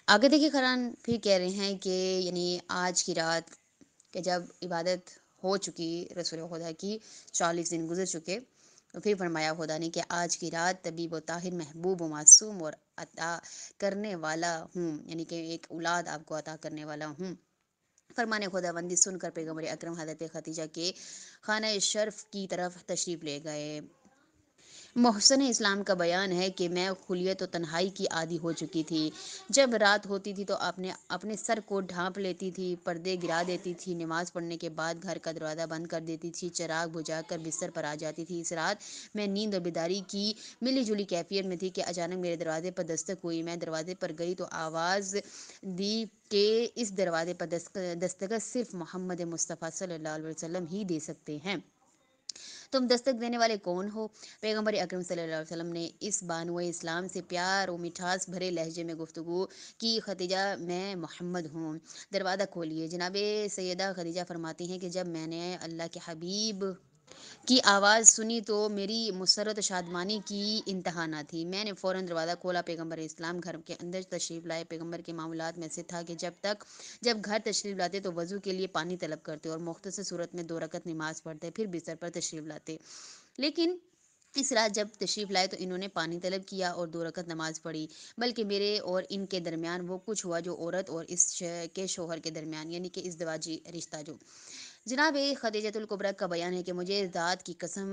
آگے دیکھیے قرآن پھر کہہ رہے ہیں کہ یعنی آج کی رات کہ جب عبادت ہو چکی رسول خدا کی، 40 دن گزر چکے، تو پھر فرمایا خدا نے کہ آج کی رات طبیب و طاہر، محبوب و معصوم اور عطا کرنے والا ہوں، یعنی کہ ایک اولاد آپ کو عطا کرنے والا ہوں۔ فرمان خدا بندی سن کر پیغمبر اکرم حضرت خدیجہ کے خانہ شرف کی طرف تشریف لے گئے۔ محسن اسلام کا بیان ہے کہ میں خلیت و تنہائی کی عادی ہو چکی تھی۔ جب رات ہوتی تھی تو اپنے سر کو ڈھانپ لیتی تھی، پردے گرا دیتی تھی، نماز پڑھنے کے بعد گھر کا دروازہ بند کر دیتی تھی، چراغ بجھا کر بستر پر آ جاتی تھی۔ اس رات میں نیند اور بیداری کی ملی جلی کیفیت میں تھی کہ اچانک میرے دروازے پر دستک ہوئی۔ میں دروازے پر گئی تو آواز دی کہ اس دروازے پر دستک صرف محمد مصطفیٰ صلی اللہ علیہ وسلم ہی دے سکتے ہیں۔ تم دستک دینے والے کون ہو؟ پیغمبر اکرم صلی اللہ علیہ وسلم نے اس بانو اسلام سے پیار و مٹھاس بھرے لہجے میں گفتگو کی، خدیجہ میں محمد ہوں، دروازہ کھولیے۔ جناب سیدہ خدیجہ فرماتی ہیں کہ جب میں نے اللہ کے حبیب کی آواز سنی تو میری مسرت و شادمانی کی انتہا نہ تھی۔ میں نے فوراً دروازہ کھولا۔ پیغمبر اسلام گھر کے اندر تشریف لائے۔ پیغمبر کے معمولات میں سے تھا کہ جب گھر تشریف لاتے تو وضو کے لیے پانی طلب کرتے اور مختصر صورت میں 2 رکعت نماز پڑھتے، پھر بستر پر تشریف لاتے۔ لیکن اس رات جب تشریف لائے تو انہوں نے پانی طلب کیا اور 2 رکعت نماز پڑھی، بلکہ میرے اور ان کے درمیان وہ کچھ ہوا جو عورت اور اس کے شوہر کے درمیان، یعنی کہ ازدواجی رشتہ جو۔ جناب خدیجۃ الکبریٰ کا بیان ہے کہ مجھے ذات کی قسم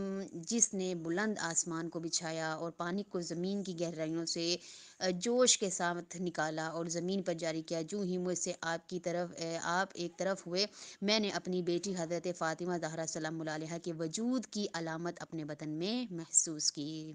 جس نے بلند آسمان کو بچھایا اور پانی کو زمین کی گہرائیوں سے جوش کے ساتھ نکالا اور زمین پر جاری کیا، جو ہی مجھ سے آپ ایک طرف ہوئے، میں نے اپنی بیٹی حضرت فاطمہ زہرا سلام اللہ علیہا کے وجود کی علامت اپنے بدن میں محسوس کی۔